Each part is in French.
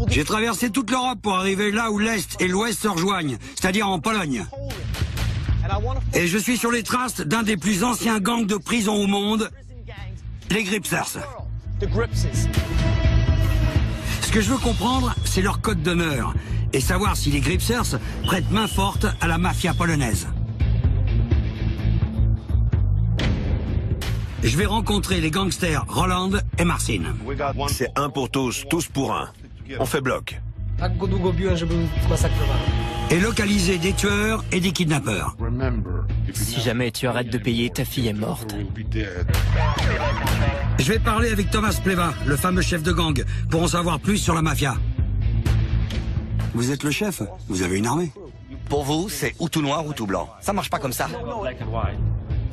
J'ai traversé toute l'Europe pour arriver là où l'Est et l'Ouest se rejoignent, c'est-à-dire en Pologne. Et je suis sur les traces d'un des plus anciens gangs de prison au monde, les Gripsers. Ce que je veux comprendre, c'est leur code d'honneur et savoir si les Gripsers prêtent main forte à la mafia polonaise. Je vais rencontrer les gangsters Roland et Marcin. C'est un pour tous pour un. On fait bloc. Et localiser des tueurs et des kidnappeurs. Si jamais tu arrêtes de payer, ta fille est morte. Je vais parler avec Thomas Pleva, le fameux chef de gang, pour en savoir plus sur la mafia. Vous êtes le chef? Vous avez une armée? Pour vous, c'est ou tout noir ou tout blanc. Ça marche pas comme ça.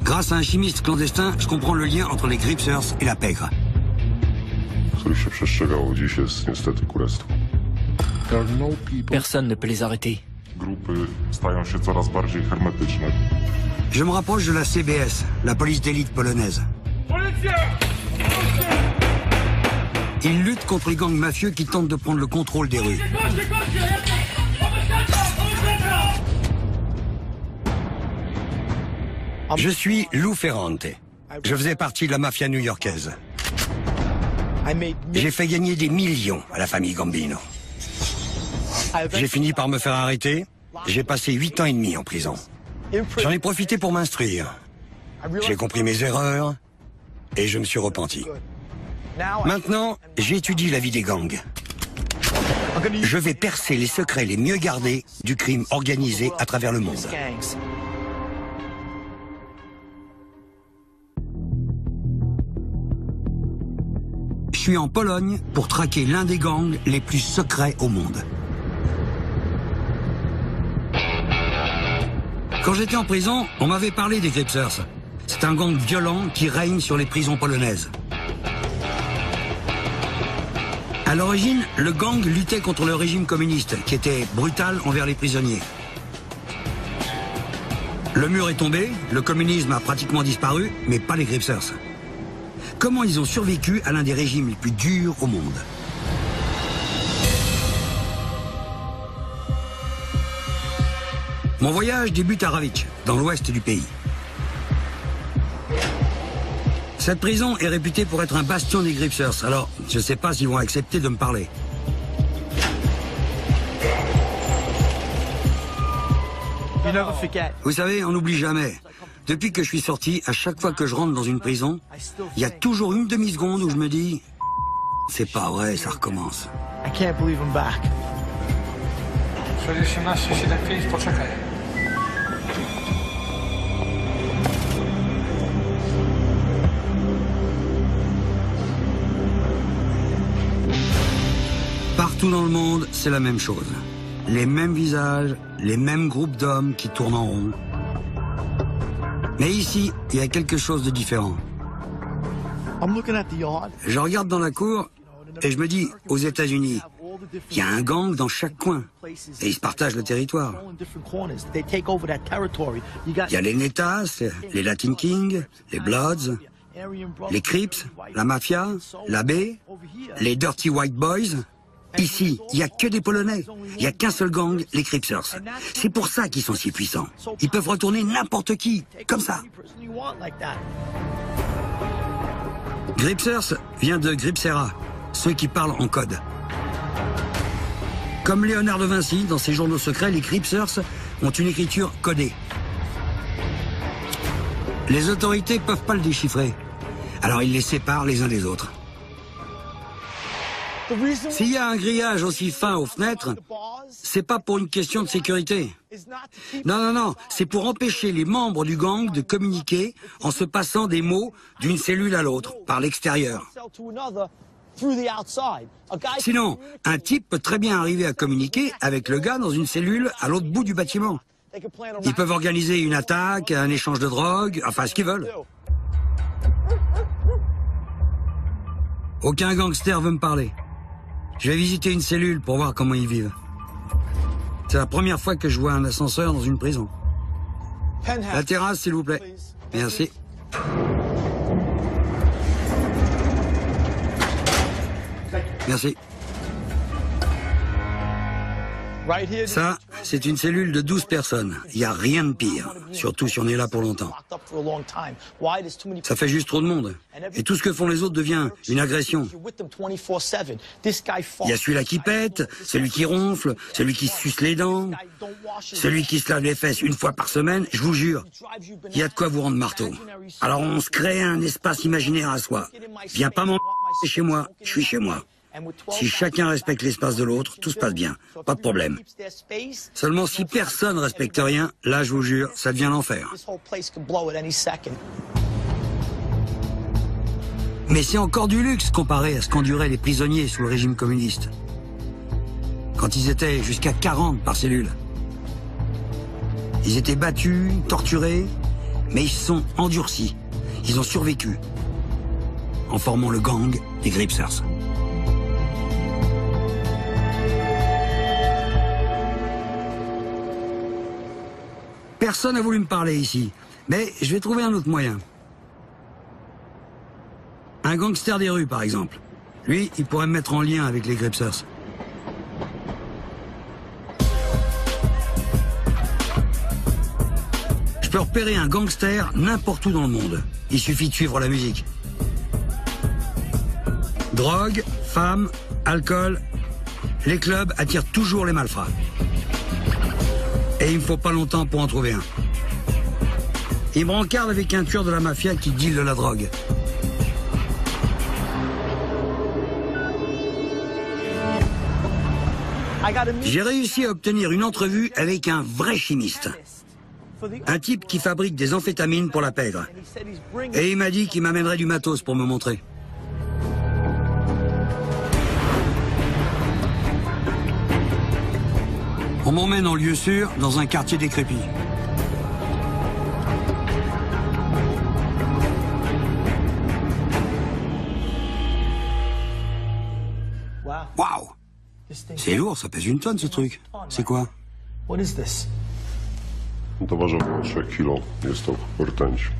Grâce à un chimiste clandestin, je comprends le lien entre les Gripsers et la pègre. Personne ne peut les arrêter. Je me rapproche de la CBS, la police d'élite polonaise. Ils luttent contre les gangs mafieux qui tentent de prendre le contrôle des rues. Je suis Lou Ferrante. Je faisais partie de la mafia new-yorkaise. J'ai fait gagner des millions à la famille Gambino. J'ai fini par me faire arrêter. J'ai passé 8 ans et demi en prison. J'en ai profité pour m'instruire. J'ai compris mes erreurs et je me suis repenti. Maintenant, j'étudie la vie des gangs. Je vais percer les secrets les mieux gardés du crime organisé à travers le monde. Je suis en Pologne pour traquer l'un des gangs les plus secrets au monde. Quand j'étais en prison, on m'avait parlé des Gripsers. C'est un gang violent qui règne sur les prisons polonaises. À l'origine, le gang luttait contre le régime communiste, qui était brutal envers les prisonniers. Le mur est tombé, le communisme a pratiquement disparu, mais pas les Gripsers. Comment ils ont survécu à l'un des régimes les plus durs au monde? Mon voyage débute à Rawicz, dans l'ouest du pays. Cette prison est réputée pour être un bastion des Gripsers, alors je ne sais pas s'ils vont accepter de me parler. Vous savez, on n'oublie jamais. Depuis que je suis sorti, à chaque fois que je rentre dans une prison, il y a toujours une demi-seconde où je me dis « C'est pas vrai, ça recommence ». Partout dans le monde, c'est la même chose. Les mêmes visages, les mêmes groupes d'hommes qui tournent en rond. Mais ici, il y a quelque chose de différent. Je regarde dans la cour et je me dis, aux États-Unis, il y a un gang dans chaque coin et ils se partagent le territoire. Il y a les Netas, les Latin Kings, les Bloods, les Crips, la Mafia, la B, les Dirty White Boys. Ici, il n'y a que des Polonais. Il n'y a qu'un seul gang, les Gripsers. C'est pour ça qu'ils sont si puissants. Ils peuvent retourner n'importe qui, comme ça. Gripsers vient de Gripsera, ceux qui parlent en code. Comme Léonard de Vinci, dans ses journaux secrets, les Gripsers ont une écriture codée. Les autorités peuvent pas le déchiffrer. Alors ils les séparent les uns des autres. S'il y a un grillage aussi fin aux fenêtres, c'est pas pour une question de sécurité. Non, c'est pour empêcher les membres du gang de communiquer en se passant des mots d'une cellule à l'autre, par l'extérieur. Sinon, un type peut très bien arriver à communiquer avec le gars dans une cellule à l'autre bout du bâtiment. Ils peuvent organiser une attaque, un échange de drogue, enfin ce qu'ils veulent. Aucun gangster veut me parler. Je vais visiter une cellule pour voir comment ils vivent. C'est la première fois que je vois un ascenseur dans une prison. La terrasse, s'il vous plaît. Merci. Merci. Ça, c'est une cellule de 12 personnes. Il n'y a rien de pire, surtout si on est là pour longtemps. Ça fait juste trop de monde. Et tout ce que font les autres devient une agression. Il y a celui-là qui pète, celui qui ronfle, celui qui se suce les dents, celui qui se lave les fesses une fois par semaine. Je vous jure, il y a de quoi vous rendre marteau. Alors on se crée un espace imaginaire à soi. Viens pas m'en chez moi, je suis chez moi. Si chacun respecte l'espace de l'autre, tout se passe bien, pas de problème. Seulement si personne ne respecte rien, là je vous jure, ça devient l'enfer. Mais c'est encore du luxe comparé à ce qu'enduraient les prisonniers sous le régime communiste. Quand ils étaient jusqu'à 40 par cellule. Ils étaient battus, torturés, mais ils se sont endurcis. Ils ont survécu en formant le gang des Gripsers. Personne n'a voulu me parler ici, mais je vais trouver un autre moyen. Un gangster des rues, par exemple. Lui, il pourrait me mettre en lien avec les Gripsers. Je peux repérer un gangster n'importe où dans le monde. Il suffit de suivre la musique. Drogue, femmes, alcool, les clubs attirent toujours les malfrats. Et il me faut pas longtemps pour en trouver un. Il me rencarde avec un tueur de la mafia qui deal de la drogue. J'ai réussi à obtenir une entrevue avec un vrai chimiste. Un type qui fabrique des amphétamines pour la pègre. Et il m'a dit qu'il m'amènerait du matos pour me montrer. On m'emmène en lieu sûr, dans un quartier décrépit. Waouh! C'est lourd, ça pèse une tonne ce truc. C'est quoi? To waży około 3 kg. Jest to rtęć.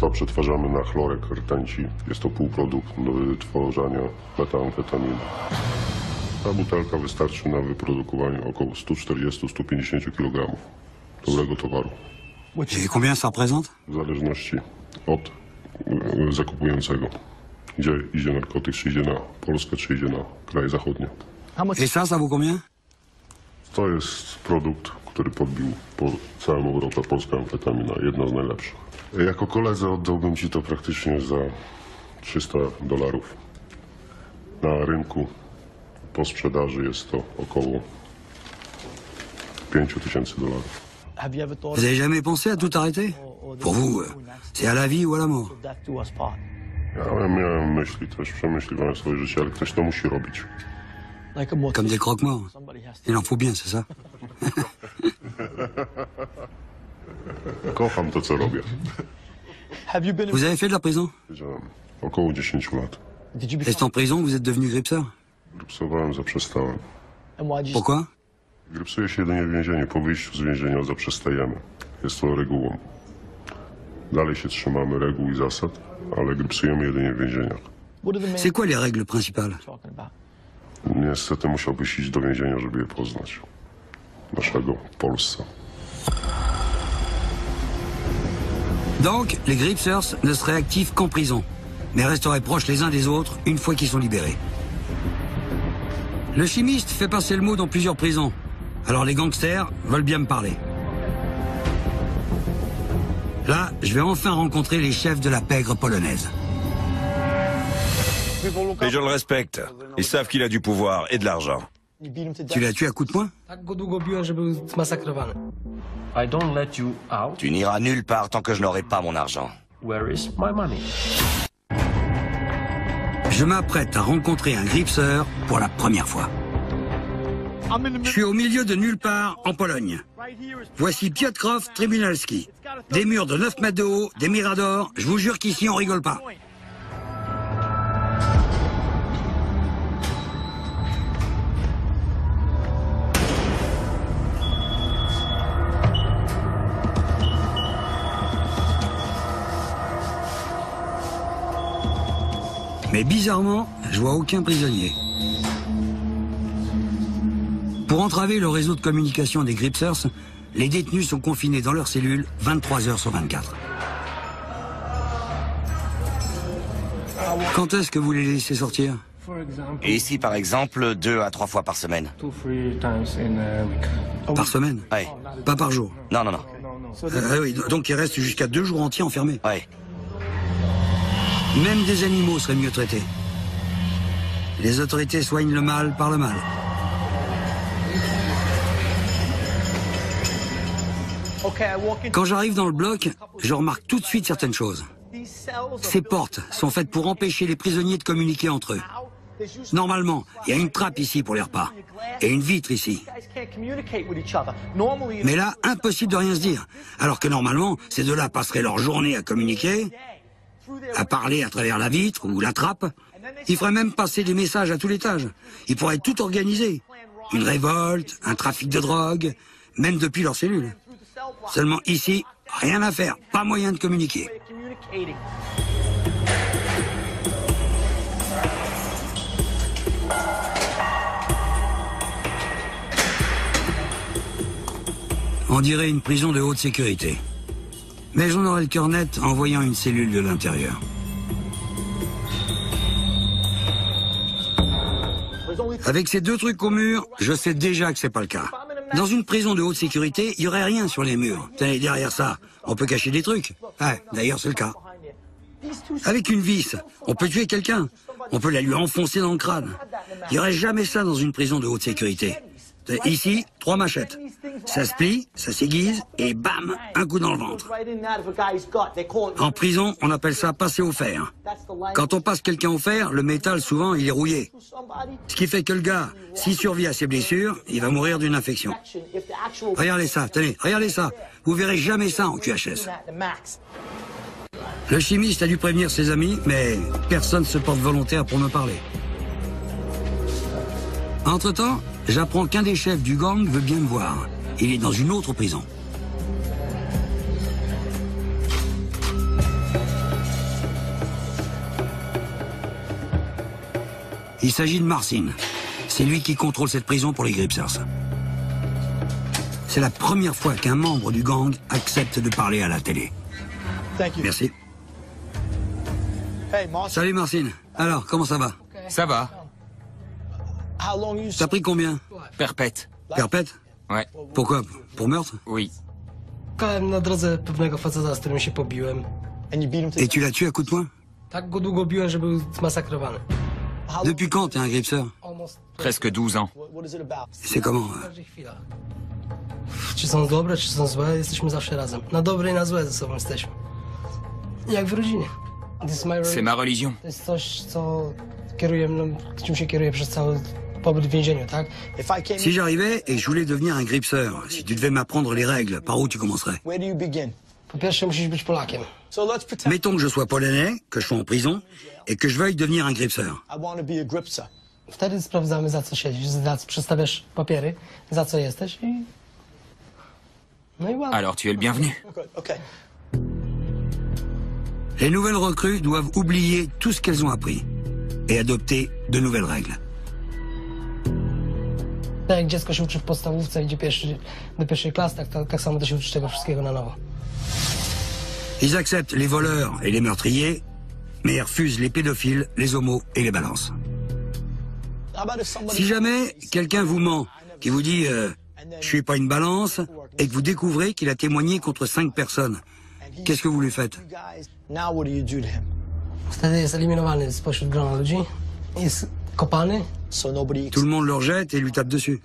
To przetwarzamy na chlorek rtęci. Jest to półprodukt do wytworzenia metamfetaminy. Ta butelka wystarczy na wyprodukowanie około 140-150 kg dobrego towaru. Et combien ça représente? W zależności od zakupującego. Gdzie idzie narkotyk, czy idzie na Polskę, czy idzie na kraje zachodnie. Et ça vaut combien? To jest produkt, który podbił po całą Europę polska amfetamina. Jedna z najlepszych. Jako koledze oddałbym ci to praktycznie za $300. Na rynku po sprzedaży jest to około $5000. Vous avez jamais pensé à tout arrêter? Pour vous, c'est à la vie ou à la mort. Ja miałem myśli też, przemyśliwałem swoje życie, ale ktoś to musi robić. Comme des croque-morts. Il en faut bien, c'est ça? Kocham to, co robię. Vous avez fait de la prison? Wiedziałem, około 10 lat. Est-ce en prison vous êtes devenu gripseur? Grypsowałem, zaprzestałem. Pourquoi? Grypsuje się jedynie w więzieniu. Po wyjściu z więzienia zaprzestajemy. Jest to regułą. Dalej się trzymamy reguł i zasad, ale grypsujemy jedynie w więzieniach. C'est quoi les règles principales? Niestety musiałbyś iść do więzienia, żeby je poznać. Naszego w Polsce. Donc, les Gripsers ne seraient actifs qu'en prison, mais resteraient proches les uns des autres une fois qu'ils sont libérés. Le chimiste fait passer le mot dans plusieurs prisons, alors les gangsters veulent bien me parler. Là, je vais enfin rencontrer les chefs de la pègre polonaise. Les gens le respectent. Ils savent qu'il a du pouvoir et de l'argent. Tu l'as tué à coups de poing? I don't let you out. Tu n'iras nulle part tant que je n'aurai pas mon argent. Where is my money? Je m'apprête à rencontrer un Gripser pour la première fois. Je suis au milieu de nulle part en Pologne. Voici Piotrków Trybunalski. Des murs de 9 mètres de haut, des miradors, je vous jure qu'ici on rigole pas. Mais bizarrement, je vois aucun prisonnier. Pour entraver le réseau de communication des Gripsers, les détenus sont confinés dans leurs cellules 23 heures sur 24. Quand est-ce que vous les laissez sortir? Et ici, par exemple, 2 à 3 fois par semaine. Par semaine? Ouais. Pas par jour? Non, non, non. Oui, donc ils restent jusqu'à 2 jours entiers enfermés. Ouais. Même des animaux seraient mieux traités. Les autorités soignent le mal par le mal. Quand j'arrive dans le bloc, je remarque tout de suite certaines choses. Ces portes sont faites pour empêcher les prisonniers de communiquer entre eux. Normalement, il y a une trappe ici pour les repas. Et une vitre ici. Mais là, impossible de rien se dire. Alors que normalement, ces deux-là passeraient leur journée à communiquer, à parler à travers la vitre ou la trappe. Ils feraient même passer des messages à tout l'étage. Ils pourraient tout organiser. Une révolte, un trafic de drogue, même depuis leur cellule. Seulement ici, rien à faire, pas moyen de communiquer. On dirait une prison de haute sécurité. Mais j'en aurais le cœur net en voyant une cellule de l'intérieur. Avec ces 2 trucs au mur, je sais déjà que c'est pas le cas. Dans une prison de haute sécurité, il y aurait rien sur les murs. Tenez, derrière ça, on peut cacher des trucs. Ouais, d'ailleurs, c'est le cas. Avec une vis, on peut tuer quelqu'un. On peut la lui enfoncer dans le crâne. Il n'y aurait jamais ça dans une prison de haute sécurité. Ici, 3 machettes. Ça se plie, ça s'aiguise, et bam, un coup dans le ventre. En prison, on appelle ça passer au fer. Quand on passe quelqu'un au fer, le métal, souvent, il est rouillé. Ce qui fait que le gars, s'il survit à ses blessures, il va mourir d'une infection. Regardez ça, tenez, regardez ça. Vous verrez jamais ça en QHS. Le chimiste a dû prévenir ses amis, mais personne ne se porte volontaire pour me parler. Entre-temps, j'apprends qu'un des chefs du gang veut bien me voir. Il est dans une autre prison. Il s'agit de Marcin. C'est lui qui contrôle cette prison pour les Gripsers. C'est la première fois qu'un membre du gang accepte de parler à la télé. Merci. Salut Marcin. Alors, comment ça va? Ça va. T'as pris combien? Perpète. Perpète? Ouais. Pourquoi? Pour meurtre? Oui. Na drodze pewnego faceta, z którym się pobiłem. Et tu l'as tué à coups de poing? Tak go długo biłem, że był zmasakrowany. Depuis quand t'es un Gripser? Presque 12 ans. C'est comment? W każdej chwili. Czy są dobre, czy są złe, jesteśmy zawsze razem. Na dobre i na złe ze sobą jesteśmy. Jak w rodzinie. C'est ma religion. To jest coś, co kieruje mną, czym się kieruje przez cały pobyt w więzieniu, tak? Si j'arrivais et je voulais devenir un Gripser, si tu devais m'apprendre les règles, par où tu commencerais? Po pierwsze musisz być Polakiem. Mettons que je sois polonais, que je sois en prison, et que je veuille devenir un Gripser. Wtedy sprawdzamy, za co siedzisz, przedstawiasz papiery, za co jesteś i... No i ładnie. Alors tu es le bienvenu. Les nouvelles recrues doivent oublier tout ce qu'elles ont appris et adopter de nouvelles règles. Tak jak dziecko się uczy w podstawówce, idzie do pierwszej klasy, tak samo to się uczy tego wszystkiego na nowo. Ils acceptent les voleurs et les meurtriers, mais ils refusent les pédophiles, les homos et les balances. Si jamais quelqu'un vous ment, qui vous dit je suis pas une balance, et que vous découvrez qu'il a témoigné contre 5 personnes, qu'est-ce que vous lui faites? Wtedy jest eliminowany spośród grona ludzi, jest kopany. Tout le monde le rejette et lui tape dessus.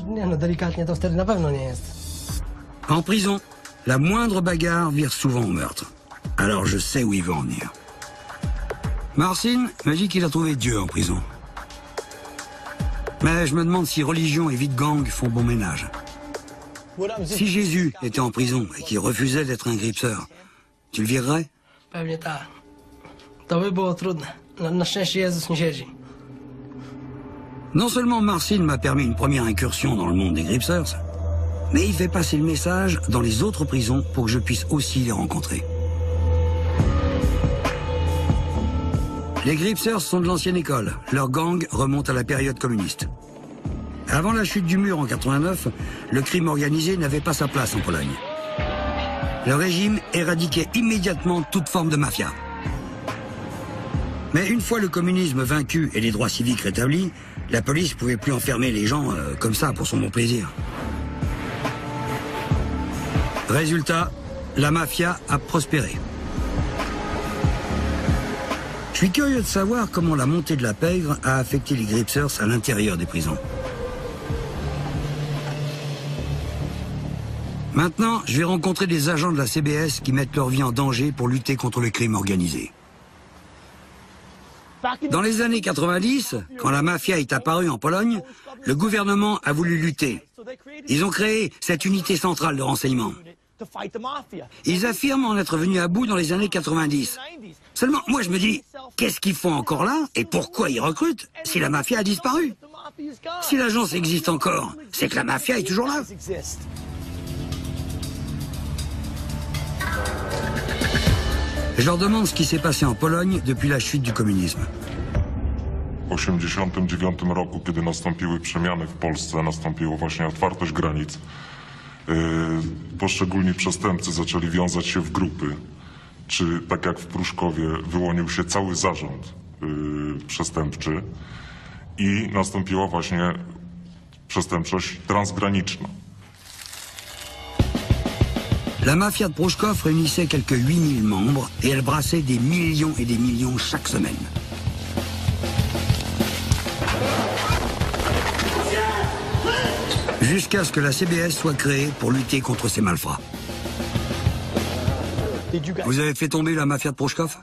Nie no, delikatnie to wtedy na pewno nie jest. En prison, la moindre bagarre vire souvent au meurtre. Alors je sais où il veut en venir. Marcin m'a dit qu'il a trouvé Dieu en prison. Mais je me demande si religion et vie de gang font bon ménage. Si Jésus était en prison et qu'il refusait d'être un Gripser, tu le virerais? Pewnie tak. To by było trudne. Na szczęście Jezus nie siedzi. Non seulement Marcin m'a permis une première incursion dans le monde des Gripsers, mais il fait passer le message dans les autres prisons pour que je puisse aussi les rencontrer. Les Gripsers sont de l'ancienne école. Leur gang remonte à la période communiste. Avant la chute du mur en 89, le crime organisé n'avait pas sa place en Pologne. Le régime éradiquait immédiatement toute forme de mafia. Mais une fois le communisme vaincu et les droits civiques rétablis, la police ne pouvait plus enfermer les gens comme ça pour son bon plaisir. Résultat, la mafia a prospéré. Je suis curieux de savoir comment la montée de la pègre a affecté les Gripsers à l'intérieur des prisons. Maintenant, je vais rencontrer des agents de la CBS qui mettent leur vie en danger pour lutter contre le crime organisé. Dans les années 90, quand la mafia est apparue en Pologne, le gouvernement a voulu lutter. Ils ont créé cette unité centrale de renseignement. Ils affirment en être venus à bout dans les années 90. Seulement, moi je me dis, qu'est-ce qu'ils font encore là et pourquoi ils recrutent si la mafia a disparu? Si l'agence existe encore, c'est que la mafia est toujours là. Je leur demande ce qui s'est passé en Pologne depuis la chute du communisme. W 1989 roku, kiedy nastąpiły przemiany w Polsce, nastąpiła właśnie otwartość granic. Poszczególni przestępcy zaczęli wiązać się w grupy. Czy tak jak w Pruszkowie wyłonił się cały zarząd przestępczy i nastąpiła właśnie przestępczość transgraniczna. La mafia de Pruszków réunissait quelques 8000 membres et elle brassait des millions et des millions chaque semaine. Jusqu'à ce que la CBS soit créée pour lutter contre ces malfrats. Vous avez fait tomber la mafia de Pruszków?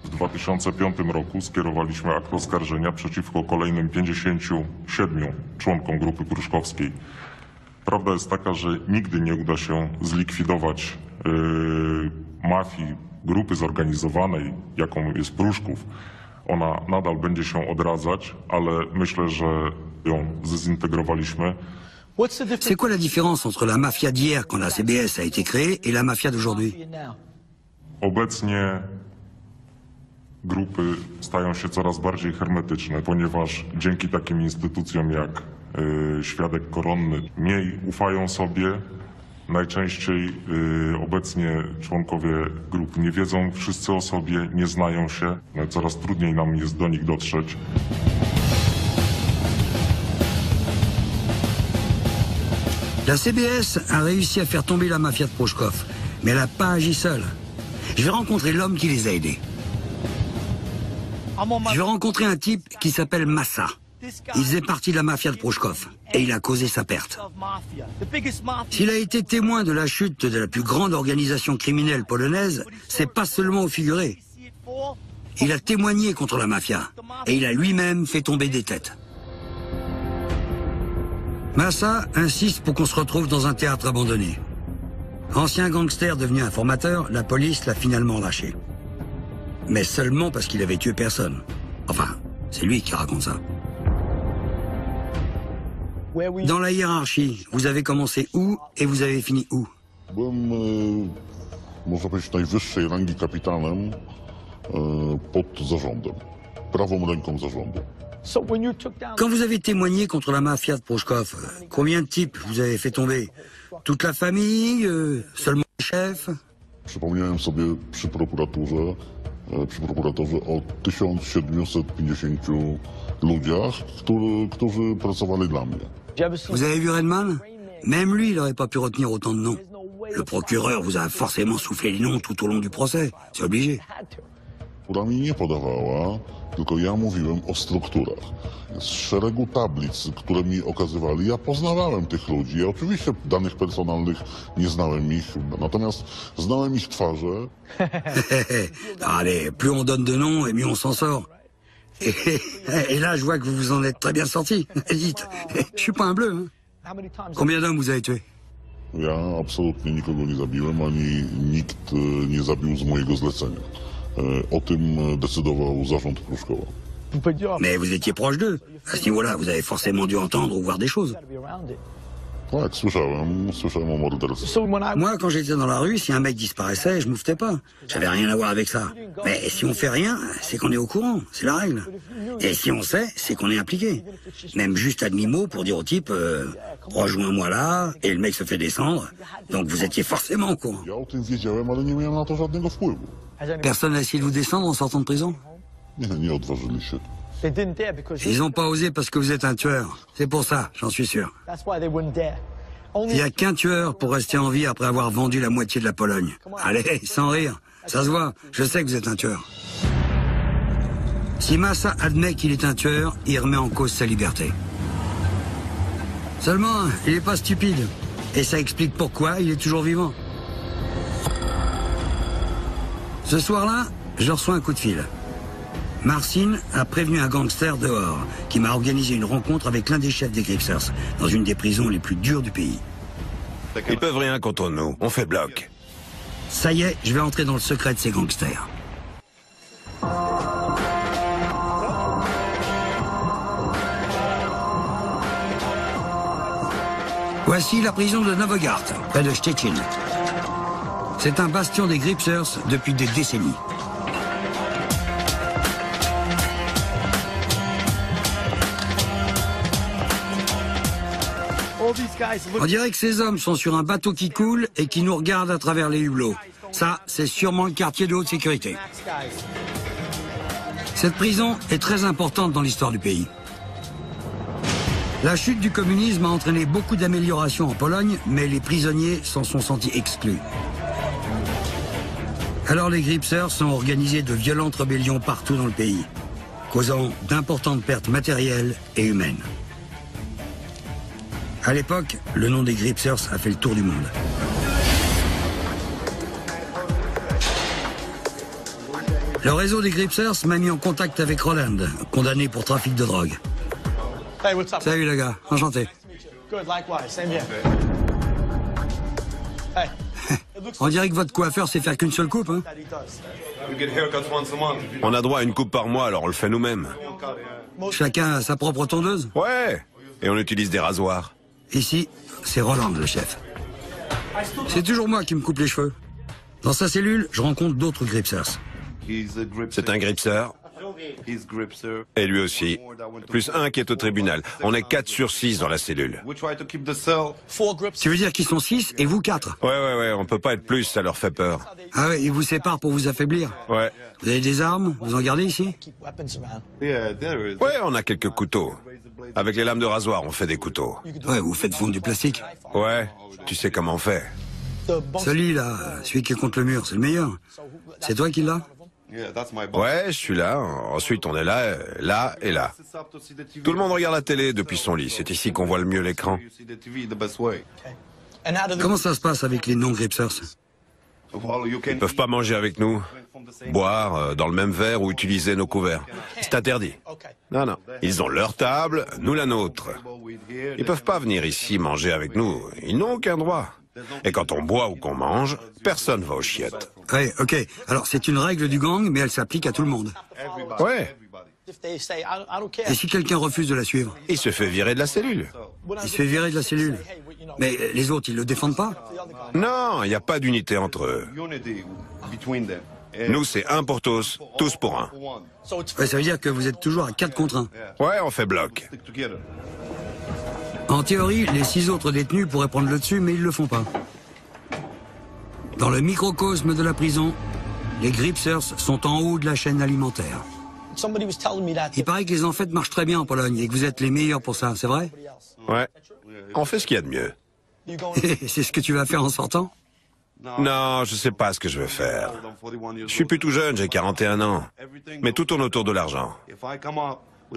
W 2005 roku skierowaliśmy akt oskarżenia przeciwko kolejnym 57 członkom grupy pruszkowskiej. Prawda jest taka, że nigdy nie uda się zlikwidować mafii, grupy zorganizowanej, jaką jest Pruszków. Ona nadal będzie się odradzać, ale myślę, że ją zdezintegrowaliśmy. C'est quoi la différence entre la mafia d'hier, quand la CBS a été créée, et la mafia d'aujourd'hui? Obecnie grupy stają się coraz bardziej hermetyczne, ponieważ dzięki takim instytucjom jak Świadek Koronny mniej ufają sobie. Najczęściej obecnie członkowie grup nie wiedzą wszyscy o sobie, nie znają się. Coraz trudniej nam jest do nich dotrzeć. La CBS a réussi à faire tomber la mafia de Pruszków, mais elle n'a pas agi seule. Je vais rencontrer l'homme qui les a aidés. Je vais rencontrer un type qui s'appelle Massa. Il faisait partie de la mafia de Pruszków et il a causé sa perte. S'il a été témoin de la chute de la plus grande organisation criminelle polonaise, c'est pas seulement au figuré. Il a témoigné contre la mafia et il a lui-même fait tomber des têtes. Massa insiste pour qu'on se retrouve dans un théâtre abandonné. Ancien gangster devenu informateur, la police l'a finalement lâché. Mais seulement parce qu'il avait tué personne. Enfin, c'est lui qui raconte ça. Dans la hiérarchie, vous avez commencé où et vous avez fini où? Byłem, można powiedzieć, najwyższej rangi kapitanem pod zarządem, prawą ręką zarządu. Quand vous avez témoigné contre la mafia de Pruszków, combien de types vous avez fait tomber? Toute la famille? Seulement le chef? Przypomniałem sobie przy prokuratorze o 1750 ludziach, którzy pracowali dla mnie. Vous avez vu Redman? Même lui, il n'aurait pas pu retenir autant de noms. Le procureur vous a forcément soufflé les noms tout au long du procès. C'est obligé. Która mi nie podawała, tylko ja mówiłem o strukturach. Z szeregu tablic, które mi okazywali, ja poznawałem tych ludzi. Ja oczywiście danych personalnych nie znałem ich, natomiast znałem ich twarze. Allez, plus on donne de noms et mieux on s'en sort. Et là, je vois que vous vous en êtes très bien sorti. Dites, je suis pas un bleu. Hein. Combien d'hommes vous avez tués? Ja absolutnie nikogo nie zabiłem, ani nikt nie zabił z mojego zlecenia. O tym decydował zarząd Pruszkowa. Mais vous étiez proche d'eux. À ce niveau-là, vous avez forcément dû entendre ou voir des choses. Tak, słyszałem o morderstwie. Moi, quand j'étais dans la rue, si un mec disparaissait, je m'ouftais pas. J'avais rien à voir avec ça. Mais si on fait rien, c'est qu'on est au courant, c'est la règle. Et si on sait, c'est qu'on est impliqué. Même juste à demi-mot pour dire au type rejoins-moi là, et le mec se fait descendre. Donc vous étiez forcément au courant. Ja o tym wiedziałem, ale nie miałem na to żadnego wpływu. Personne n'a essayé de vous descendre en sortant de prison? Nie odważyli się. Ils ont pas osé parce que vous êtes un tueur. C'est pour ça, j'en suis sûr. Il y a qu'un tueur pour rester en vie après avoir vendu la moitié de la Pologne. Allez, sans rire. Ça se voit, je sais que vous êtes un tueur. Si Massa admet qu'il est un tueur, il remet en cause sa liberté. Seulement, il n'est pas stupide. Et ça explique pourquoi il est toujours vivant. Ce soir-là, je reçois un coup de fil. Marcin a prévenu un gangster dehors, qui m'a organisé une rencontre avec l'un des chefs des Gripsers, dans une des prisons les plus dures du pays. Ils peuvent rien contre nous, on fait bloc. Ça y est, je vais entrer dans le secret de ces gangsters. Voici la prison de Novogard, près de Szczecin. C'est un bastion des Gripsers depuis des décennies. On dirait que ces hommes sont sur un bateau qui coule et qui nous regardent à travers les hublots. Ça, c'est sûrement le quartier de haute sécurité. Cette prison est très importante dans l'histoire du pays. La chute du communisme a entraîné beaucoup d'améliorations en Pologne, mais les prisonniers s'en sont sentis exclus. Alors les Gripsers ont organisé de violentes rébellions partout dans le pays, causant d'importantes pertes matérielles et humaines. À l'époque, le nom des Gripsers a fait le tour du monde. Le réseau des Gripsers m'a mis en contact avec Roland, condamné pour trafic de drogue. Hey, what's up? Salut les gars, enchanté. Good, likewise, same here. Hey. On dirait que votre coiffeur sait faire qu'une seule coupe, hein? On a droit à une coupe par mois, alors on le fait nous-mêmes. Chacun a sa propre tondeuse? Ouais, et on utilise des rasoirs. Ici, c'est Roland, le chef. C'est toujours moi qui me coupe les cheveux. Dans sa cellule, je rencontre d'autres Gripsers. C'est un Gripser. Et lui aussi. Plus un qui est au tribunal. On est 4 sur 6 dans la cellule. Tu veux dire qu'ils sont 6 et vous 4? Ouais, on peut pas être plus, ça leur fait peur. Ah ouais, ils vous séparent pour vous affaiblir? Ouais. Vous avez des armes? Vous en gardez ici? Ouais, on a quelques couteaux. Avec les lames de rasoir, on fait des couteaux. Ouais, vous faites fondre du plastique. Ouais, tu sais comment on fait. Celui-là, celui qui est contre le mur, c'est le meilleur. C'est toi qui l'as? Ouais, je suis là. Ensuite, on est là, là et là. Tout le monde regarde la télé depuis son lit. C'est ici qu'on voit le mieux l'écran. Comment ça se passe avec les non-Gripsers? Ils peuvent pas manger avec nous, boire dans le même verre ou utiliser nos couverts. C'est interdit. Non. Ils ont leur table, nous la nôtre. Ils peuvent pas venir ici manger avec nous. Ils n'ont aucun droit. Et quand on boit ou qu'on mange, personne va aux chiottes. Ouais, ok. Alors c'est une règle du gang, mais elle s'applique à tout le monde. Ouais. Et si quelqu'un refuse de la suivre? Il se fait virer de la cellule. Il se fait virer de la cellule. Mais les autres, ils le défendent pas? Non, il n'y a pas d'unité entre eux. Nous, c'est un pour tous pour un. Ouais, ça veut dire que vous êtes toujours à 4 contre 1. Ouais, on fait bloc. En théorie, les 6 autres détenus pourraient prendre le dessus, mais ils le font pas. Dans le microcosme de la prison, les Gripsers sont en haut de la chaîne alimentaire. Il paraît que les enfêtes marchent très bien en Pologne et que vous êtes les meilleurs pour ça, c'est vrai? Ouais. On fait ce qu'il y a de mieux. C'est ce que tu vas faire en sortant? Non, je sais pas ce que je vais faire. Je suis plus tout jeune, j'ai 41 ans. Mais tout tourne autour de l'argent.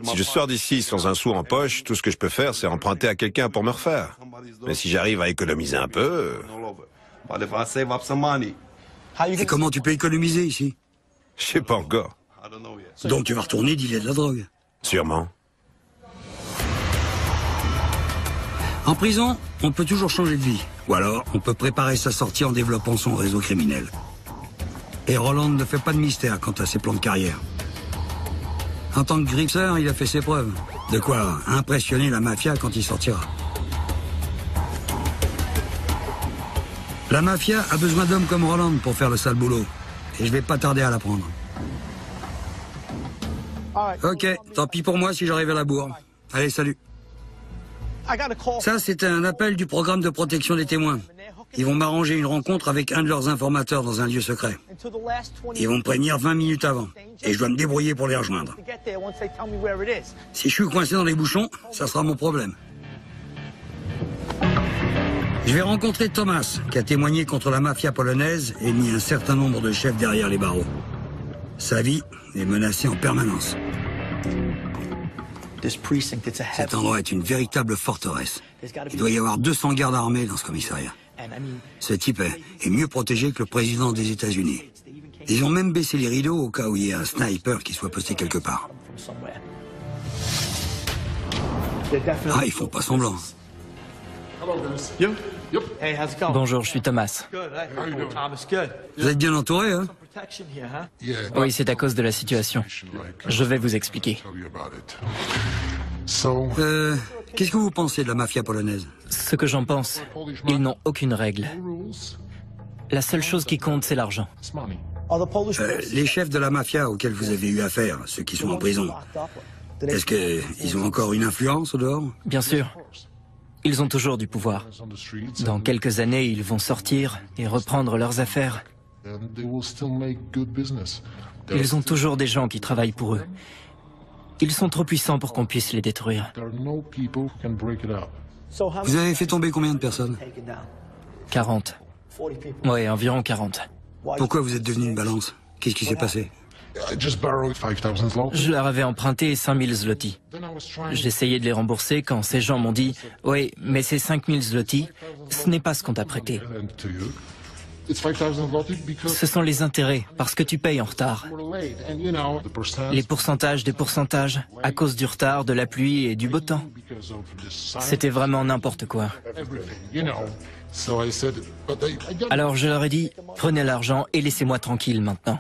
Si je sors d'ici sans un sou en poche, tout ce que je peux faire, c'est emprunter à quelqu'un pour me refaire. Mais si j'arrive à économiser un peu... Et comment tu peux économiser ici? Je sais pas encore. Donc tu vas retourner dealer de la drogue? Sûrement. En prison, on peut toujours changer de vie. Ou alors, on peut préparer sa sortie en développant son réseau criminel. Et Roland ne fait pas de mystère quant à ses plans de carrière. En tant que Gripser, il a fait ses preuves. De quoi impressionner la mafia quand il sortira. La mafia a besoin d'hommes comme Roland pour faire le sale boulot. Et je vais pas tarder à l'apprendre. Ok, tant pis pour moi si j'arrive à la bourre. Allez, salut. Ça, c'est un appel du programme de protection des témoins. Ils vont m'arranger une rencontre avec un de leurs informateurs dans un lieu secret. Ils vont me prévenir 20 minutes avant. Et je dois me débrouiller pour les rejoindre. Si je suis coincé dans les bouchons, ça sera mon problème. Je vais rencontrer Thomas, qui a témoigné contre la mafia polonaise et mis un certain nombre de chefs derrière les barreaux. Sa vie est menacée en permanence. Cet endroit est une véritable forteresse. Il doit y avoir 200 gardes armés dans ce commissariat. Ce type est mieux protégé que le président des États-Unis. Ils ont même baissé les rideaux au cas où il y a un sniper qui soit posté quelque part. Ah, ils font pas semblant. Bonjour, je suis Thomas. Vous êtes bien entouré, hein? Oui, c'est à cause de la situation. Je vais vous expliquer. Qu'est-ce que vous pensez de la mafia polonaise? Ce que j'en pense, ils n'ont aucune règle. La seule chose qui compte, c'est l'argent. Les chefs de la mafia auxquels vous avez eu affaire, ceux qui sont en prison, est-ce qu'ils ont encore une influence au dehors? Bien sûr. Ils ont toujours du pouvoir. Dans quelques années, ils vont sortir et reprendre leurs affaires. Ils ont toujours des gens qui travaillent pour eux. Ils sont trop puissants pour qu'on puisse les détruire. Vous avez fait tomber combien de personnes? 40. Ouais, environ 40. Pourquoi vous êtes devenu une balance? Qu'est-ce qui s'est passé? Je leur avais emprunté 5000 zloty. J'essayais de les rembourser quand ces gens m'ont dit « Oui, mais ces 5000 zloty, ce n'est pas ce qu'on t'a prêté. Ce sont les intérêts, parce que tu payes en retard. Les pourcentages des pourcentages, à cause du retard, de la pluie et du beau temps. C'était vraiment n'importe quoi. » Alors je leur ai dit, prenez l'argent et laissez-moi tranquille maintenant.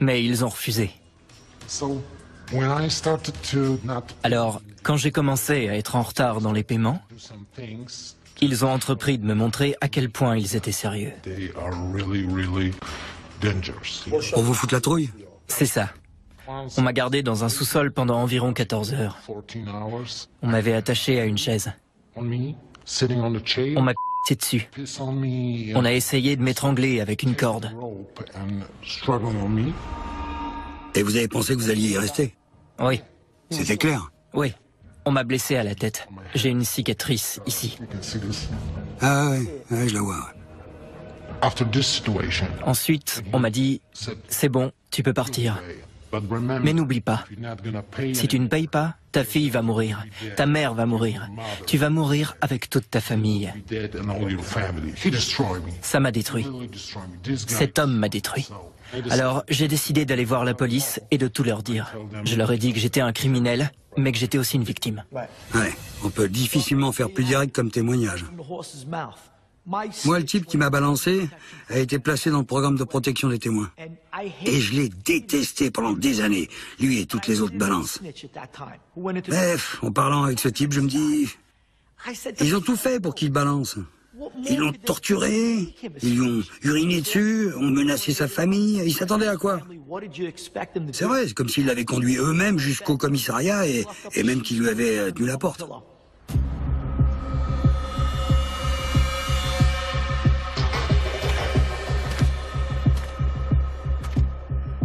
Mais ils ont refusé. Alors, quand j'ai commencé à être en retard dans les paiements, ils ont entrepris de me montrer à quel point ils étaient sérieux. On vous fout la trouille? C'est ça. On m'a gardé dans un sous-sol pendant environ 14 heures. On m'avait attaché à une chaise. On m'a dessus. On a essayé de m'étrangler avec une corde. Et vous avez pensé que vous alliez y rester? Oui. C'était clair? Oui. On m'a blessé à la tête. J'ai une cicatrice ici. Ah ouais, je la vois. Ensuite, on m'a dit, c'est bon, tu peux partir. Mais n'oublie pas, si tu ne payes pas, ta fille va mourir, ta mère va mourir, tu vas mourir avec toute ta famille. Ça m'a détruit. Cet homme m'a détruit. Alors j'ai décidé d'aller voir la police et de tout leur dire. Je leur ai dit que j'étais un criminel, mais que j'étais aussi une victime. Ouais, on peut difficilement faire plus direct comme témoignage. Moi, le type qui m'a balancé a été placé dans le programme de protection des témoins. Et je l'ai détesté pendant des années, lui et toutes les autres balances. Bref, en parlant avec ce type, je me dis... Ils ont tout fait pour qu'il balance. Ils l'ont torturé, ils lui ont uriné dessus, ont menacé sa famille. Ils s'attendaient à quoi? C'est vrai, c'est comme s'ils l'avaient conduit eux-mêmes jusqu'au commissariat et même qu'ils lui avaient tenu la porte.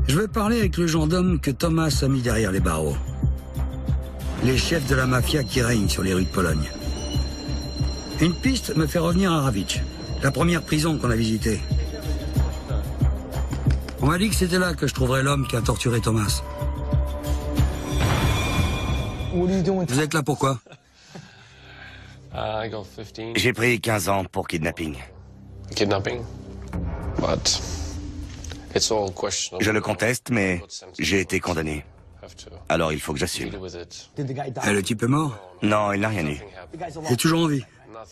Je veux parler avec le gendarme que Thomas a mis derrière les barreaux. Les chefs de la mafia qui règnent sur les rues de Pologne. Une piste me fait revenir à Rawicz, la première prison qu'on a visitée. On m'a dit que c'était là que je trouverais l'homme qui a torturé Thomas. Vous êtes là pourquoi? J'ai pris 15 ans pour kidnapping. Je le conteste, mais j'ai été condamné. Alors il faut que j'assume. Et le type est mort? Non, il n'a rien eu. Il est toujours en vie?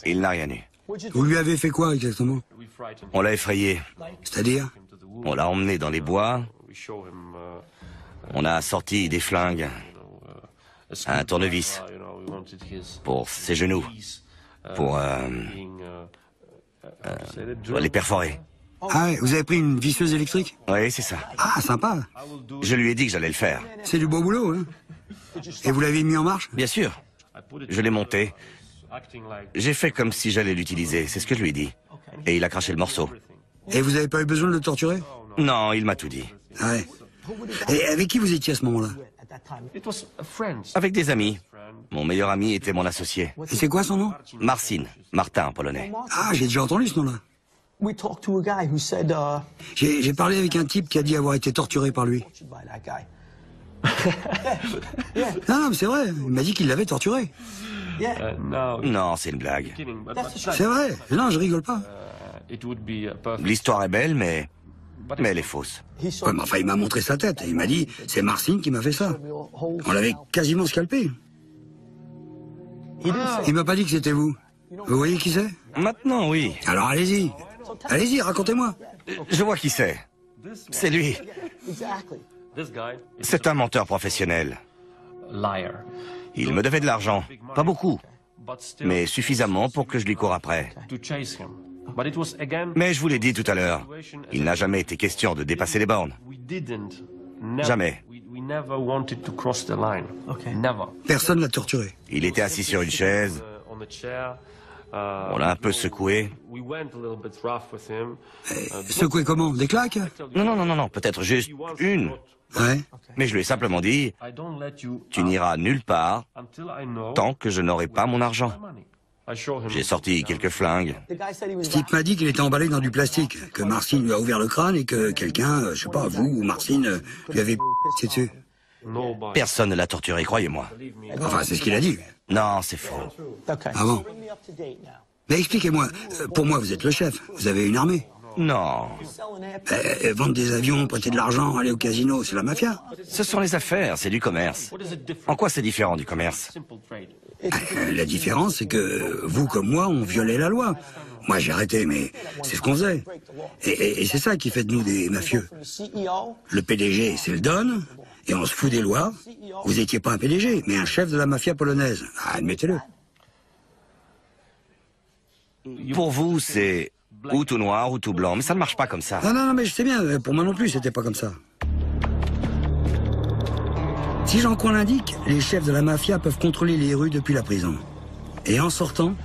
Il n'a rien eu. Vous lui avez fait quoi exactement? On l'a effrayé. C'est-à-dire? On l'a emmené dans les bois. On a sorti des flingues. Un tournevis. Pour ses genoux. Pour les perforer. Ah ouais, vous avez pris une visseuse électrique? Oui, c'est ça. Ah, sympa. Je lui ai dit que j'allais le faire. C'est du beau boulot, hein? Et vous l'avez mis en marche? Bien sûr. Je l'ai monté. J'ai fait comme si j'allais l'utiliser, c'est ce que je lui ai dit. Et il a craché le morceau. Et vous avez pas eu besoin de le torturer? Non, il m'a tout dit. Ah ouais. Et avec qui vous étiez à ce moment-là? Avec des amis. Mon meilleur ami était mon associé. Et c'est quoi son nom? Marcin, Martin en polonais. Ah, j'ai déjà entendu ce nom-là. J'ai parlé avec un type qui a dit avoir été torturé par lui. Non, mais c'est vrai, il m'a dit qu'il l'avait torturé. Non, c'est une blague. C'est vrai, non, je rigole pas. L'histoire est belle, mais elle est fausse. Ouais, mais enfin, il m'a montré sa tête et il m'a dit, c'est Marcin qui m'a fait ça. On l'avait quasiment scalpé. Il m'a pas dit que c'était vous. Vous voyez qui c'est? Maintenant, oui. Alors allez-y. Allez-y, racontez-moi. Je vois qui c'est. C'est lui. C'est un menteur professionnel. Il me devait de l'argent. Pas beaucoup. Mais suffisamment pour que je lui cours après. Mais je vous l'ai dit tout à l'heure, il n'a jamais été question de dépasser les bornes. Jamais. Personne l'a torturé. Il était assis sur une chaise. On l'a un peu secoué. Secoué comment? Des claques? Non, peut-être juste une. Ouais. Mais je lui ai simplement dit, tu n'iras nulle part tant que je n'aurai pas mon argent. J'ai sorti quelques flingues. Ce type m'a dit qu'il était emballé dans du plastique, que Marcin lui a ouvert le crâne et que quelqu'un, je sais pas, vous ou Marcin, lui avait p***é dessus. Personne ne l'a torturé, croyez-moi. Enfin, c'est ce qu'il a dit. Non, c'est faux. Ah bon? Mais expliquez-moi, pour moi, vous êtes le chef, vous avez une armée. Non. Vendre des avions, prêter de l'argent, aller au casino, c'est la mafia. Ce sont les affaires, c'est du commerce. En quoi c'est différent du commerce? La différence, c'est que vous comme moi, on violait la loi. Moi, j'ai arrêté, mais c'est ce qu'on faisait. Et c'est ça qui fait de nous des mafieux. Le PDG, c'est le Don, et on se fout des lois. Vous étiez pas un PDG, mais un chef de la mafia polonaise. Ah, admettez-le. Pour vous, c'est ou tout noir ou tout blanc, mais ça ne marche pas comme ça. Non, mais je sais bien, pour moi non plus, c'était pas comme ça. Si Jean Coin l'indique, les chefs de la mafia peuvent contrôler les rues depuis la prison. Et en sortant,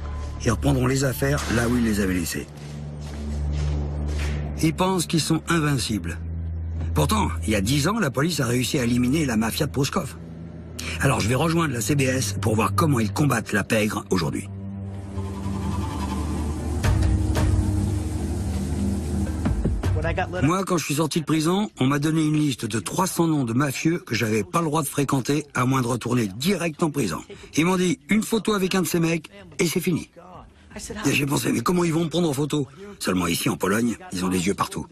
ils reprendront les affaires là où ils les avaient laissées. Ils pensent qu'ils sont invincibles. Pourtant, il y a 10 ans, la police a réussi à éliminer la mafia de Pruszków. Alors je vais rejoindre la CBS pour voir comment ils combattent la pègre aujourd'hui. Moi, quand je suis sorti de prison, on m'a donné une liste de 300 noms de mafieux que j'avais pas le droit de fréquenter à moins de retourner direct en prison. Ils m'ont dit une photo avec un de ces mecs et c'est fini. Et j'ai pensé, mais comment ils vont me prendre en photo? Seulement ici, en Pologne, ils ont des yeux partout.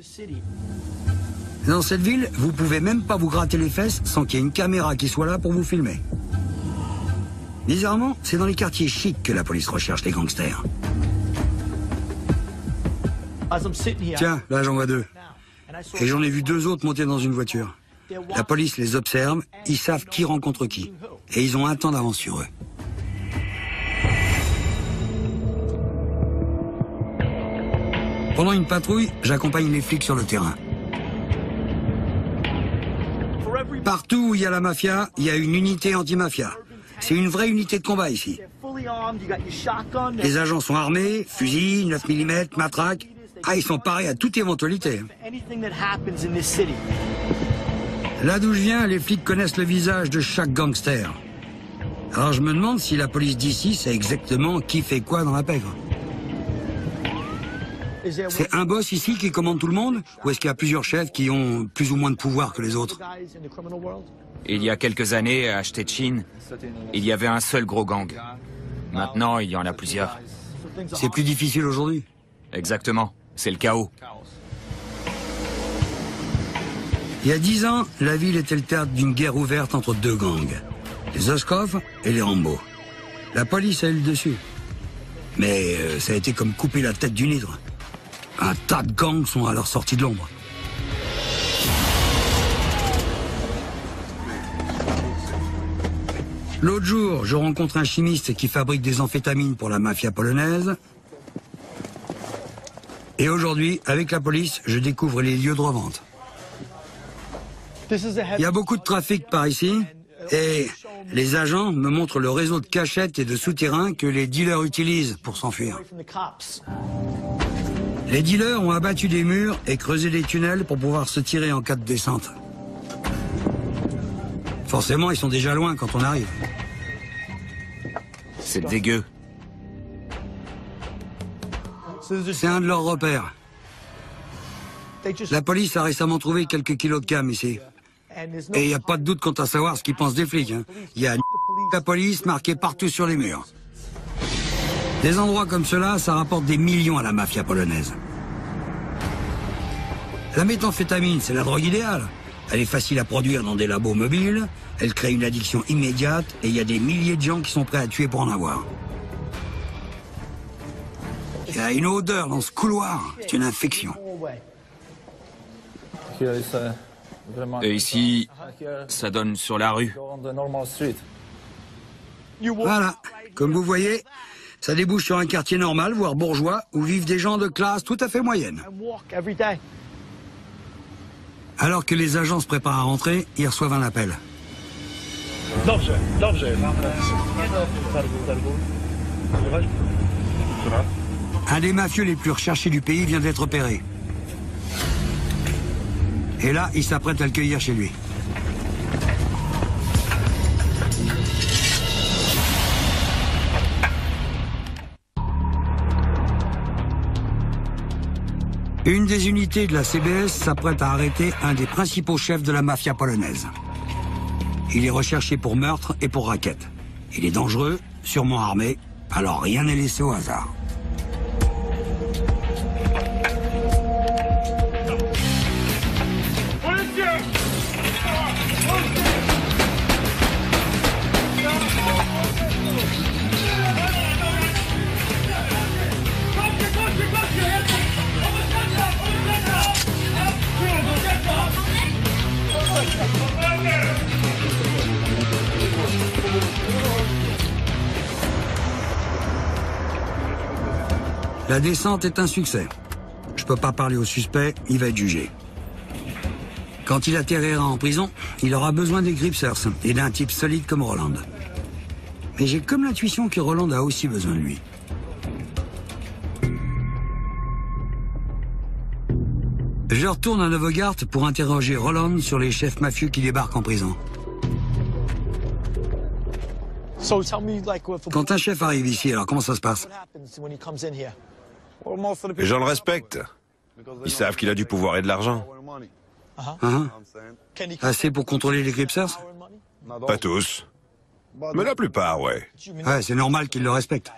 Dans cette ville, vous pouvez même pas vous gratter les fesses sans qu'il y ait une caméra qui soit là pour vous filmer. Bizarrement, c'est dans les quartiers chics que la police recherche les gangsters. Tiens, là j'en vois 2. Et j'en ai vu 2 autres monter dans une voiture. La police les observe, ils savent qui rencontre qui. Et ils ont un temps d'avance sur eux. Pendant une patrouille, j'accompagne les flics sur le terrain. Partout où il y a la mafia, il y a une unité anti-mafia. C'est une vraie unité de combat ici. Les agents sont armés, fusils, 9 mm, matraques. Ah, ils sont parés à toute éventualité. Là d'où je viens, les flics connaissent le visage de chaque gangster. Alors je me demande si la police d'ici sait exactement qui fait quoi dans la pègre. C'est un boss ici qui commande tout le monde? Ou est-ce qu'il y a plusieurs chefs qui ont plus ou moins de pouvoir que les autres? Il y a quelques années, à Szczecin, il y avait un seul gros gang. Maintenant, il y en a plusieurs. C'est plus difficile aujourd'hui? Exactement. C'est le chaos. Il y a 10 ans, la ville était le théâtre d'une guerre ouverte entre 2 gangs. Les Oskov et les Rambo. La police a eu le dessus. Mais ça a été comme couper la tête d'une hydre. Un tas de gangs sont à leur sortie de l'ombre. L'autre jour, je rencontre un chimiste qui fabrique des amphétamines pour la mafia polonaise. Et aujourd'hui, avec la police, je découvre les lieux de revente. Il y a beaucoup de trafic par ici, et les agents me montrent le réseau de cachettes et de souterrains que les dealers utilisent pour s'enfuir. Les dealers ont abattu des murs et creusé des tunnels pour pouvoir se tirer en cas de descente. Forcément, ils sont déjà loin quand on arrive. C'est dégueu. C'est un de leurs repères. La police a récemment trouvé quelques kilos de cam ici. Et il n'y a pas de doute quant à savoir ce qu'ils pensent des flics. Il y a la police marquée partout sur les murs. Des endroits comme cela, ça rapporte des millions à la mafia polonaise. La méthamphétamine, c'est la drogue idéale. Elle est facile à produire dans des labos mobiles, elle crée une addiction immédiate et il y a des milliers de gens qui sont prêts à tuer pour en avoir. Il y a une odeur dans ce couloir, c'est une infection. Et ici, ça donne sur la rue. Voilà, comme vous voyez, ça débouche sur un quartier normal, voire bourgeois, où vivent des gens de classe tout à fait moyenne. Alors que les agents se préparent à rentrer, ils reçoivent un appel. Un des mafieux les plus recherchés du pays vient d'être opéré. Et là, il s'apprête à le cueillir chez lui. Une des unités de la CBS s'apprête à arrêter un des principaux chefs de la mafia polonaise. Il est recherché pour meurtre et pour racket. Il est dangereux, sûrement armé, alors rien n'est laissé au hasard. La descente est un succès. Je peux pas parler au suspect, il va être jugé. Quand il atterrira en prison, il aura besoin des Gripsers et d'un type solide comme Roland. Mais j'ai comme l'intuition que Roland a aussi besoin de lui. Je retourne à Novogart pour interroger Roland sur les chefs mafieux qui débarquent en prison. Quand un chef arrive ici, alors comment ça se passe? Les gens le respectent. Ils savent qu'il a du pouvoir et de l'argent. Assez pour contrôler les Gripsers? Pas tous. Mais la plupart, ouais. Ouais, c'est normal qu'ils le respectent.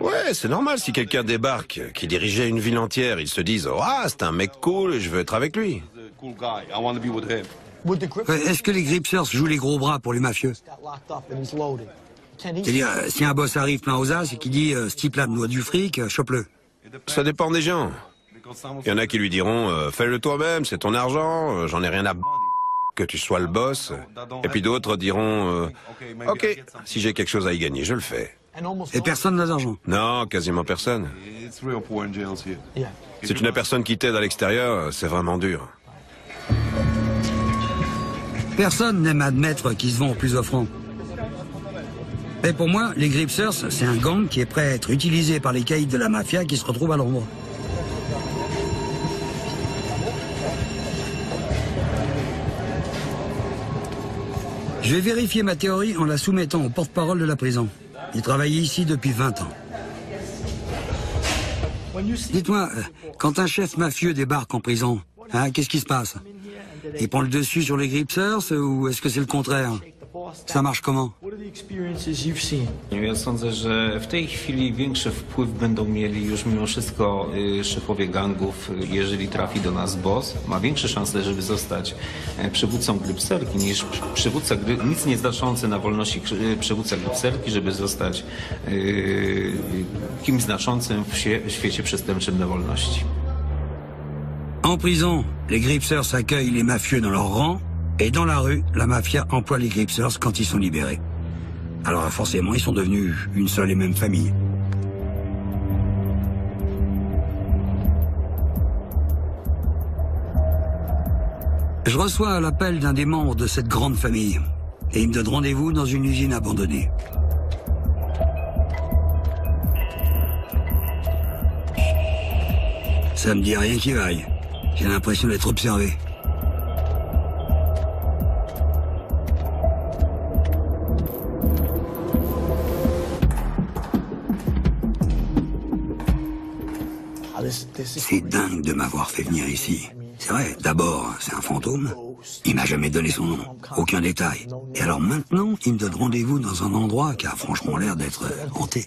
Ouais, c'est normal si quelqu'un débarque, qui dirigeait une ville entière, ils se disent « Ah, c'est un mec cool, je veux être avec lui. » Est-ce que les Gripsers jouent les gros bras pour les mafieux? C'est-à-dire, si un boss arrive plein aux as et qui dit « Ce type-là me doit du fric, chope-le ». Ça dépend des gens. Il y en a qui lui diront « Fais-le toi-même, c'est ton argent, j'en ai rien à que tu sois le boss. » Et puis d'autres diront « Ok, si j'ai quelque chose à y gagner, je le fais. » Et personne n'a d'argent? Non, quasiment personne. Si tu n'as personne qui t'aide à l'extérieur, c'est vraiment dur. Personne n'aime admettre qu'ils se vont au plus offrant. Mais pour moi, les Gripsers, c'est un gang qui est prêt à être utilisé par les caïds de la mafia qui se retrouvent à l'ombre. Je vais vérifier ma théorie en la soumettant au porte-parole de la prison. Il travaille ici depuis 20 ans. Dites-moi, quand un chef mafieux débarque en prison, qu'est-ce qui se passe? Il prend le dessus sur les Gripsers ou est-ce que c'est le contraire? Ça marche comment? Ja sądzę, że w tej chwili większy wpływ będą mieli już mimo wszystko szefowie gangów. Jeżeli trafi do nas boss, ma większe szanse, żeby zostać przywódcą Gripserki niż przywódca, nic nie znaczący na wolności przywódca Gripserki, żeby zostać kimś znaczącym w świecie przestępczym na wolności. En prison, les Gripsers accueillent les mafieux dans leur rang, et dans la rue, la mafia emploie les Gripsers quand ils sont libérés. Alors forcément, ils sont devenus une seule et même famille. Je reçois l'appel d'un des membres de cette grande famille. Et il me donne rendez-vous dans une usine abandonnée. Ça me dit rien qui vaille. J'ai l'impression d'être observé. C'est dingue de m'avoir fait venir ici. C'est vrai, d'abord, c'est un fantôme. Il m'a jamais donné son nom, aucun détail. Et alors maintenant, il me donne rendez-vous dans un endroit qui a franchement l'air d'être hanté.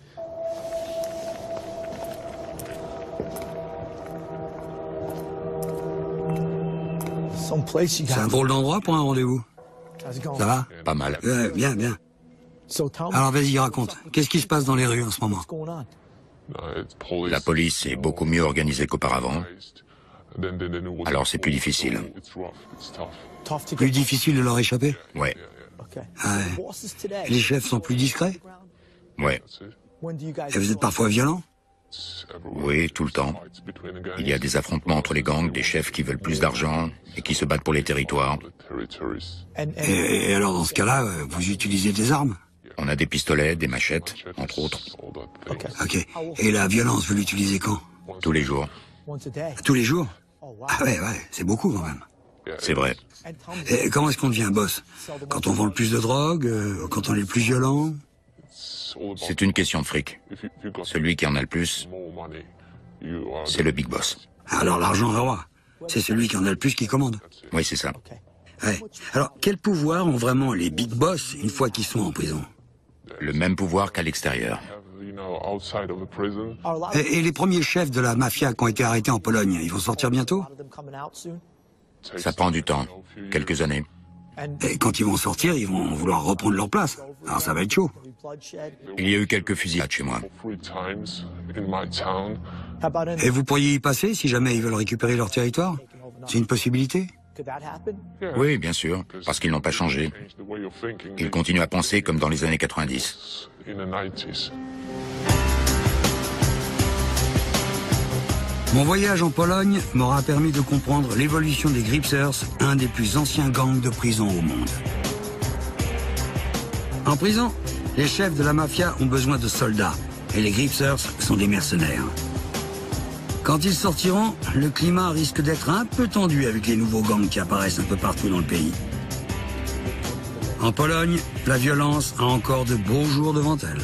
C'est un drôle d'endroit pour un rendez-vous. Ça va? Pas mal. Bien, bien. Alors vas-y, raconte. Qu'est-ce qui se passe dans les rues en ce moment? La police est beaucoup mieux organisée qu'auparavant. Alors c'est plus difficile. Plus difficile de leur échapper? Ouais. Ah ouais. Les chefs sont plus discrets? Ouais. Et vous êtes parfois violents? Oui, tout le temps. Il y a des affrontements entre les gangs, des chefs qui veulent plus d'argent et qui se battent pour les territoires. Et alors dans ce cas-là, vous utilisez des armes? On a des pistolets, des machettes, entre autres. Ok. Et la violence, vous l'utilisez quand? Tous les jours. Tous les jours? Ah ouais, c'est beaucoup quand même. C'est vrai. Et comment est-ce qu'on devient boss? Quand on vend le plus de drogue? Quand on est le plus violent? C'est une question de fric. Celui qui en a le plus, c'est le big boss. Alors l'argent est roi. C'est celui qui en a le plus qui commande. Oui, c'est ça. Ouais. Alors, quel pouvoir ont vraiment les big boss une fois qu'ils sont en prison? Le même pouvoir qu'à l'extérieur. Et les premiers chefs de la mafia qui ont été arrêtés en Pologne, ils vont sortir bientôt? Ça prend du temps, quelques années. Et quand ils vont sortir, ils vont vouloir reprendre leur place. Alors ça va être chaud. Il y a eu quelques fusillades chez moi. Et vous pourriez y passer si jamais ils veulent récupérer leur territoire? C'est une possibilité? Oui, bien sûr, parce qu'ils n'ont pas changé. Ils continuent à penser comme dans les années 90. Mon voyage en Pologne m'aura permis de comprendre l'évolution des Gripsers, un des plus anciens gangs de prison au monde. En prison, les chefs de la mafia ont besoin de soldats, et les Gripsers sont des mercenaires. Quand ils sortiront, le climat risque d'être un peu tendu avec les nouveaux gangs qui apparaissent un peu partout dans le pays. En Pologne, la violence a encore de beaux jours devant elle.